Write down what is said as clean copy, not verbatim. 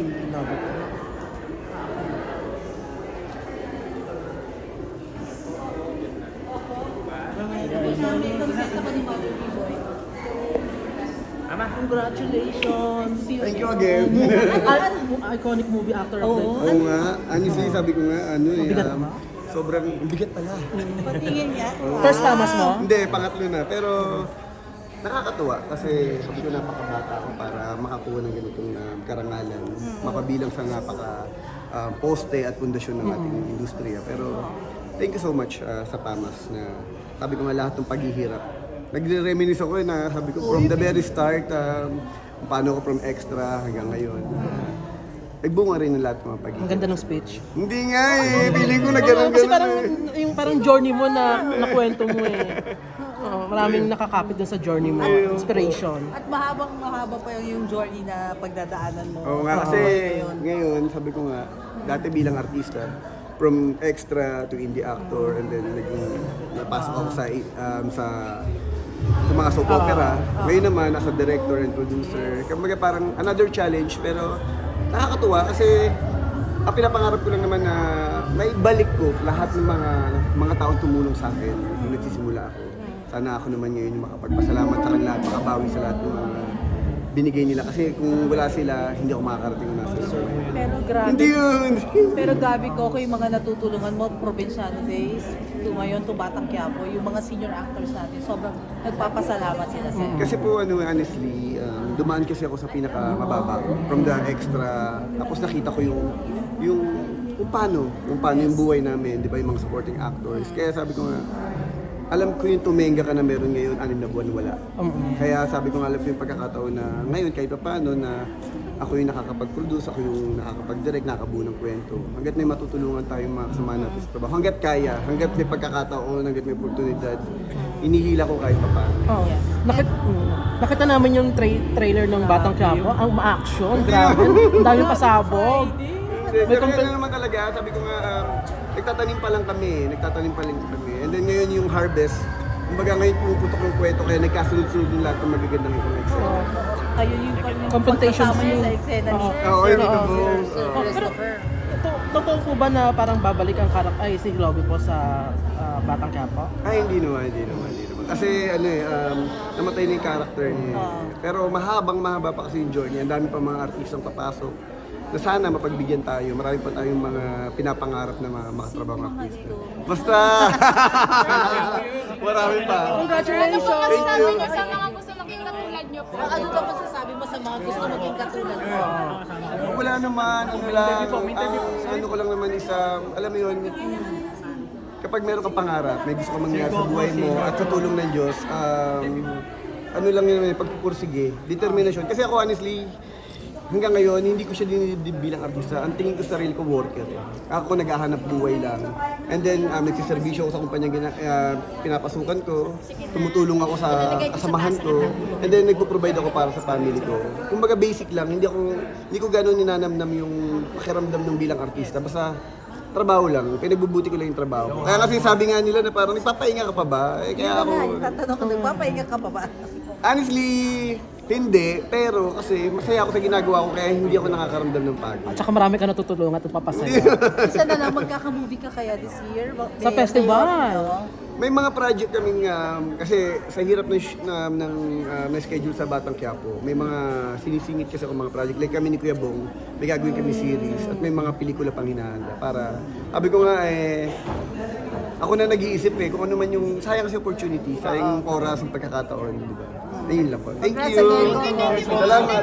si Logo. Congratulations! Thank you again. Iconic movie actor of the Oo nga, honestly sabi ko nga, Mabigat ba? sobrang bigat pala. Patingin nga. First tamas mo? Hindi, pangatlo na. Pero nakakatuwa kasi sabi ko napakabata ako para makakuha ng ganitong karangalan. Mapabilang sa napaka poste at pundasyon ng ating industriya. Pero thank you so much sa PAMAS na sabi ko nga lahat ng paghihirap. Nagre-reminisce ako na sabi ko from the very start, paano ako from extra hanggang ngayon. Nagbunga rin ng lahat ng mga paghihirap. Ang ganda ng speech. Hindi nga eh, feeling ko na Kasi gano'n-gano'n parang eh. yung parang journey mo na nakwento mo eh. Maraming nakakapit dun sa journey mo, inspiration. At mahaba pa yung journey na pagdadaanan mo. Oo nga, kasi ngayon, sabi ko nga, dati bilang artista, from extra to indie actor, and then naging napasok ako sa mga soap opera. Ngayon naman, as a director and producer, kumbaga parang another challenge, pero nakakatuwa kasi ang pinapangarap ko lang naman na naibalik ko lahat ng mga taong tumulong sa akin nung nagsisimula ako. Sana ako naman ngayon yung makapagpasalamat sa kanila at makabawi sa lahat ng mga binigay nila. Kasi kung wala sila, hindi ako makakarating na nasa sir. Pero grabe. Hindi yun! Pero grabe ko yung mga natutulungan mo, Provinciano Days, ngayon to Batang Quiapo, yung mga senior actors natin, sobrang nagpapasalamat sila sa Kasi po honestly, dumaan kasi ako sa pinakamababa from the extra. Tapos nakita ko yung kung paano yung buhay namin, di ba, yung mga supporting actors. Kaya sabi ko nga, alam ko yung tumenga ka na meron ngayon, 6 na buwan wala. Kaya sabi ko nga alam ko yung pagkakataon na ngayon kahit pa paano na ako yung nakakapag-produce, ako yung nakakapag-direct, nakakabuo ng kwento. Hanggat may matutulungan tayong mga kasama natin sa trabaho. Hanggat kaya, hanggat may pagkakataon, hanggat may oportunidad, inihila ko kahit pa paano. Oh. Nakita namin yung trailer ng Batang Quiapo, ang ma-action, grabe. Ang daming pasabog. Pero yun naman talaga, sabi ko nga, nagtatanim pa lang kami. And then ngayon yung harvest, kumbaga ngayon pumuputok ng kwento, kaya nagkasunod-sunod yung lahat ng magagandang information. Kayo yung Confrontation pagkasama niya scene. sa eksena ni Oo, yun ito po. Christopher. Totoo po ba na parang babalik ang si Logo po sa Batang Quiapo? Ay, hindi naman. Kasi namatay na yung character niya. Pero mahaba pa kasi yung journey. Ang dami pa mga artistang papasok. Na sana mapagbigyan tayo. Marami pa tayong mga pinapangarap na makatrabaho ng artista. Basta! Marami pa. Congratulations! Thank you. Sa mga gusto maging katulad nyo po. Ano daw masasabi mo sa mga gusto maging katulad mo? Wala naman, ano ko lang naman alam mo yun, kapag meron kang pangarap, may gusto ka mangyari sa buhay mo at sa tulong ng Diyos, ano lang yun, pagpupursige, determination. Kasi ako honestly, hanggang ngayon, hindi ko siya dinidib bilang artista. Ang tingin ko sa sarili ko, worker. Ako naghahanap buhay lang. And then, nagsiservisyo ako sa kumpanya pinapasukan ko. Tumutulong ako sa kasamahan ko. And then, nagpo-provide ako para sa family ko. Kumbaga basic lang. Hindi ko gano'n ninanamnam yung pakiramdam ng bilang artista. Basta, trabaho lang. Pinagbubuti ko lang yung trabaho ko. Kaya kasi sabi nga nila na parang, nagpapahinga ka pa ba? Kaya ako... Tatanong ko, nagpapahinga ka pa ba? Honestly, hindi. Pero kasi masaya ako sa ginagawa ko kaya hindi ako nakakaramdam ng pagod. At saka marami ka natutulungan at papasaya. Isa na lang, magkaka-movie ka kaya this year? Sa festival. May mga project kaming, kasi sa hirap ng schedule sa Batang Quiapo, may mga sinisingit kasi ako mga project. Like kami ni Kuya Bong, may gagawin kami series at may mga pelikula pang hinahanda para, sabi ko nga ako na nag-iisip kung ano man yung, sayang kasi opportunity, sayang yung oras, yung pagkakataon, di ba? Ayun lang po. Thank you! Salamat!